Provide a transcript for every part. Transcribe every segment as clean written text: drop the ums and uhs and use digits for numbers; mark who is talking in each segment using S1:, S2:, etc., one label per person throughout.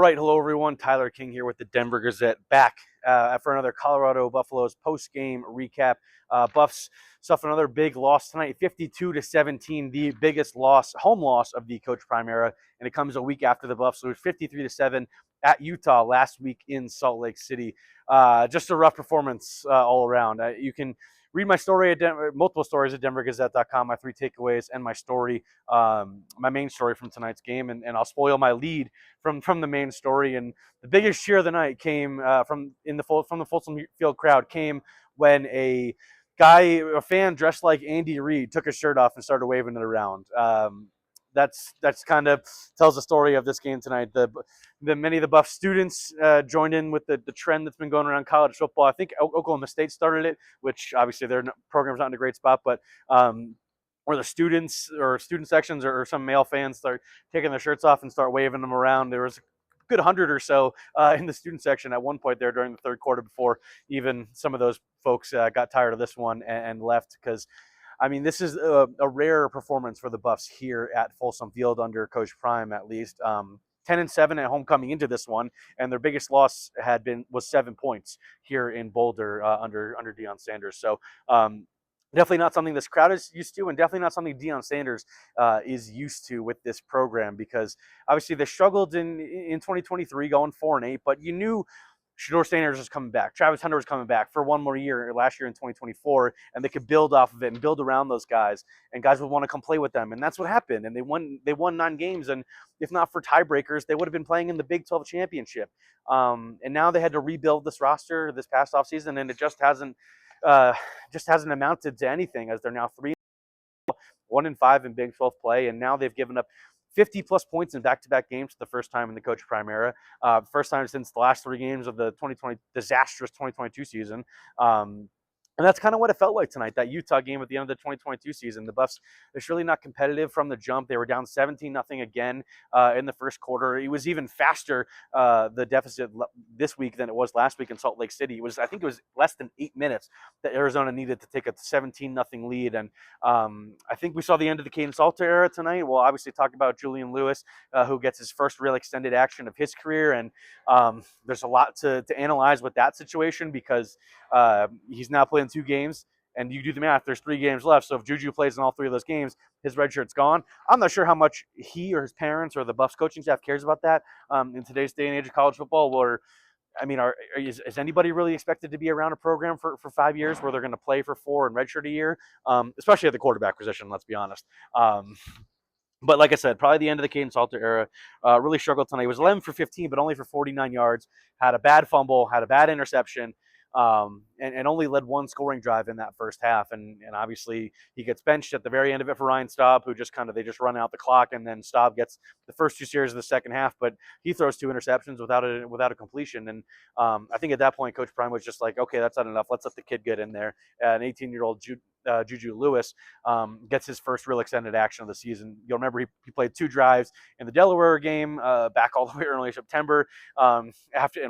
S1: right, hello everyone. Tyler King here with the Denver Gazette, back for another Colorado Buffaloes post-game recap. Buffs suffered another big loss tonight, 52-17, the biggest home loss of the Coach Prime era, and it comes a week after the Buffs lose 53-7 at Utah last week in Salt Lake City. Just a rough performance all around. You can read my story at multiple stories at denvergazette.com, my 3 takeaways, and my story, my main story from tonight's game, and I'll spoil my lead from the main story. And the biggest cheer of the night came from the Folsom Field crowd came when a fan dressed like Andy Reid took his shirt off and started waving it around. That's kind of tells the story of this game tonight. Many of the Buff students joined in with the trend that's been going around college football. I think Oklahoma State started it, which obviously their program's not in a great spot, but where the students or student sections or some male fans start taking their shirts off and start waving them around. There was a good 100 or so in the student section at one point there during the third quarter before even some of those folks got tired of this one and left, because I mean, this is a rare performance for the Buffs here at Folsom Field under Coach Prime, at least. 10-7 at home coming into this one, and their biggest loss was 7 points here in Boulder under Deion Sanders. So definitely not something this crowd is used to, and definitely not something Deion Sanders is used to with this program, because obviously they struggled in 2023 going 4-8, but you knew Shedeur Sanders was coming back. Travis Hunter was coming back for one more year last year in 2024, and they could build off of it and build around those guys, and guys would want to come play with them, and that's what happened. And they won 9 games, and if not for tiebreakers, they would have been playing in the Big 12 championship. And now they had to rebuild this roster this past offseason, and it just hasn't amounted to anything, as they're now 1-5 in Big 12 play, and now they've given up 50-plus points in back-to-back games for the first time in the Coach Prime era. First time since the last 3 games of the disastrous 2022 season. And that's kind of what it felt like tonight, that Utah game at the end of the 2022 season. The Buffs, it's really not competitive from the jump. They were down 17-0 again in the first quarter. It was even faster, the deficit this week, than it was last week in Salt Lake City. I think it was less than 8 minutes that Arizona needed to take a 17-0 lead. And I think we saw the end of the Kaidon Salter era tonight. We'll obviously talk about Julian Lewis, who gets his first real extended action of his career. And there's a lot to analyze with that situation, because he's now playing 2 games, and you do the math, there's 3 games left. So if JuJu plays in all 3 of those games, his red shirt's gone. I'm not sure how much he or his parents or the Buffs coaching staff cares about that in today's day and age of college football. Or, I mean, is anybody really expected to be around a program for 5 years where they're going to play for 4 and redshirt a year, especially at the quarterback position, let's be honest. But like I said, probably the end of the Kaidon Salter era. Really struggled tonight. He was 11 for 15, but only for 49 yards. Had a bad fumble, had a bad interception. And only led 1 scoring drive in that first half. And obviously he gets benched at the very end of it for Ryan Staub, who they just run out the clock, and then Staub gets the first 2 series of the second half, but he throws 2 interceptions without a completion. And I think at that point, Coach Prime was just like, okay, that's not enough. Let's let the kid get in there. An 18-year-old JuJu Lewis gets his first real extended action of the season. You'll remember he played 2 drives in the Delaware game back all the way early September, and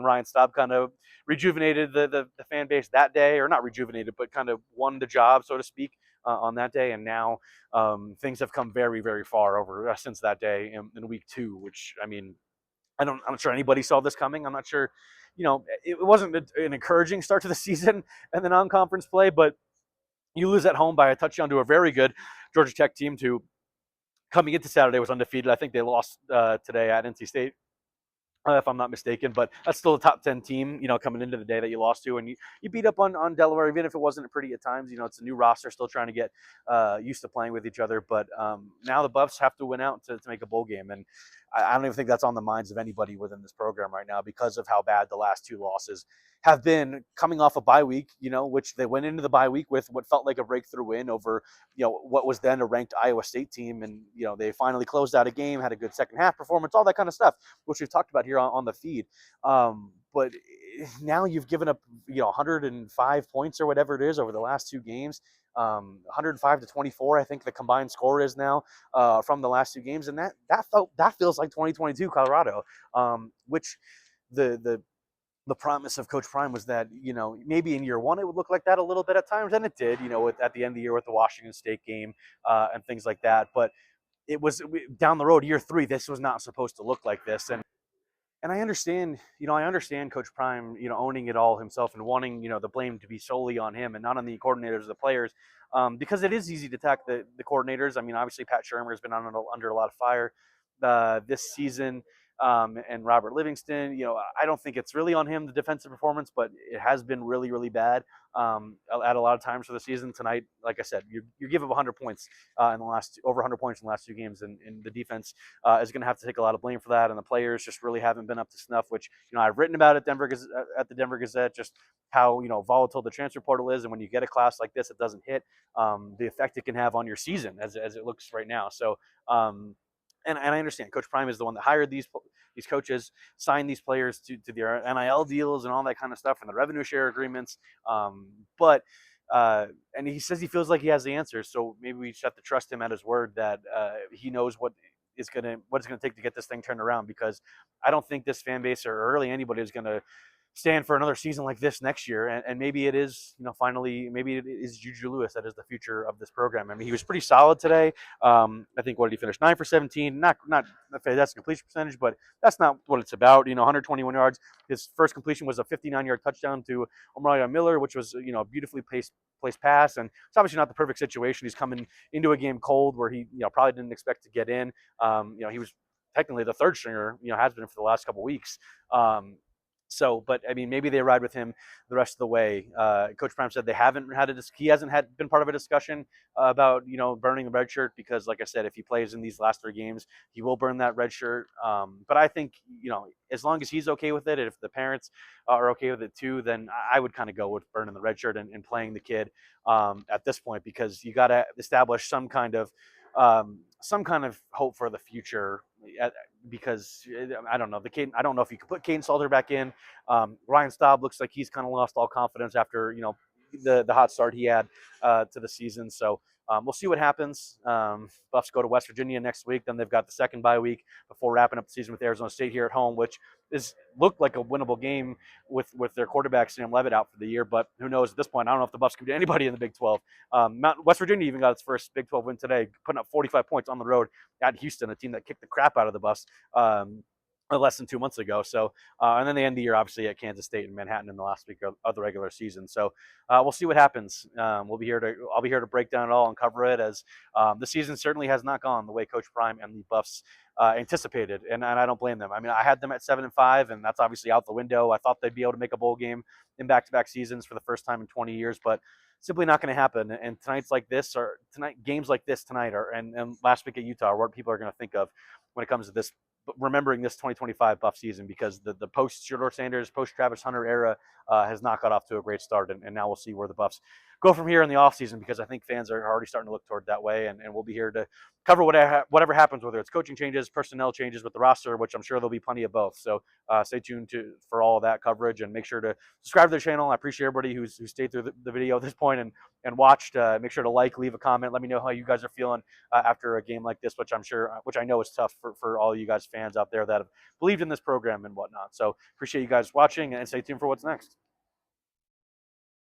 S1: Ryan Staub kind of rejuvenated the fan base that day, or not rejuvenated, but kind of won the job, so to speak, on that day. And now things have come very, very far over since that day in week 2, which, I mean, I'm not sure anybody saw this coming. I'm not sure, it wasn't an encouraging start to the season and the non-conference play, but you lose at home by a touchdown to a very good Georgia Tech team who, coming into Saturday, was undefeated. I think they lost today at NC State, if I'm not mistaken, but that's still a top 10 team, coming into the day that you lost to. And you beat up on Delaware, even if it wasn't pretty at times. It's a new roster, still trying to get used to playing with each other. But now the Buffs have to win out to make a bowl game. And I don't even think that's on the minds of anybody within this program right now, because of how bad the last 2 losses have been, coming off a bye week, which they went into the bye week with what felt like a breakthrough win over, what was then a ranked Iowa State team. And, they finally closed out a game, had a good second half performance, all that kind of stuff, which we've talked about here on the feed. But now you've given up, 105 points or whatever it is over the last 2 games. 105-24, I think the combined score is now from the last 2 games, and that feels like 2022 Colorado, which the promise of Coach Prime was that, maybe in year 1 it would look like that a little bit at times, and it did, at the end of the year with the Washington State game and things like that. But it was down the road, year 3, this was not supposed to look like this. And I understand Coach Prime, owning it all himself and wanting, the blame to be solely on him and not on the coordinators or the players, because it is easy to attack the coordinators. I mean, obviously Pat Shermer has been under a lot of fire this season, and Robert Livingston. I don't think it's really on him, the defensive performance, but it has been really, really bad at a lot of times for the season. Tonight, like I said, you give up 100 points in the last over 100 points in the last two games, and the defense is going to have to take a lot of blame for that, and the players just really haven't been up to snuff. Which I've written about at the Denver Gazette, just how volatile the transfer portal is, and when you get a class like this, it doesn't hit the effect it can have on your season as it looks right now. So. And I understand Coach Prime is the one that hired these coaches, signed these players to their NIL deals and all that kind of stuff and the revenue share agreements. But and he says he feels like he has the answers. So maybe we just have to trust him at his word that he knows what it's gonna take to get this thing turned around. Because I don't think this fan base or really anybody is gonna stand for another season like this next year. And maybe it is, finally, maybe it is JuJu Lewis that is the future of this program. I mean, he was pretty solid today. I think what did he finish? 9 for 17. Not that's a completion percentage, but that's not what it's about. 121 yards. His first completion was a 59-yard touchdown to Omarion Miller, which was a beautifully placed pass. And it's obviously not the perfect situation. He's coming into a game cold where he probably didn't expect to get in. He was technically the third stringer. Has been for the last couple of weeks. But I mean, maybe they ride with him the rest of the way. Coach Prime said he hasn't been part of a discussion about burning the red shirt because, like I said, if he plays in these last three games, he will burn that red shirt. But I think as long as he's okay with it, and if the parents are okay with it too, then I would kind of go with burning the red shirt and playing the kid at this point, because you got to establish some kind of hope for the future. Because I don't know I don't know if you could put Kaidon Salter back in. Ryan Staub looks like he's kind of lost all confidence after the hot start he had to the season. So we'll see what happens. Buffs go to West Virginia next week. Then they've got the second bye week before wrapping up the season with Arizona State here at home, which looked like a winnable game with their quarterback Sam Levitt out for the year. But who knows at this point? I don't know if the Buffs could beat anybody in the Big 12. West Virginia even got its first Big 12 win today, putting up 45 points on the road at Houston, a team that kicked the crap out of the Buffs less than 2 months ago. So, and then they end the year obviously at Kansas State and Manhattan in the last week of the regular season. So we'll see what happens. I'll be here to break down it all and cover it, as the season certainly has not gone the way Coach Prime and the Buffs anticipated, and I don't blame them. I mean, I had them at 7-5, and that's obviously out the window. I thought they'd be able to make a bowl game in back-to-back seasons for the first time in 20 years, but simply not going to happen. And games like this tonight and last week at Utah are what people are going to think of when it comes to this, remembering this 2025 Buff season, because the post Julian Sanders, post Travis Hunter era has not got off to a great start, and now we'll see where the Buffs go from here in the offseason, because I think fans are already starting to look toward that way, and we'll be here to cover whatever happens, whether it's coaching changes, personnel changes with the roster, which I'm sure there'll be plenty of both. So stay tuned for all of that coverage, and make sure to subscribe to the channel. I appreciate everybody who stayed through the video at this point and watched. Make sure to leave a comment. Let me know how you guys are feeling after a game like this, which I know is tough for all you guys fans out there that have believed in this program and whatnot. So appreciate you guys watching, and stay tuned for what's next.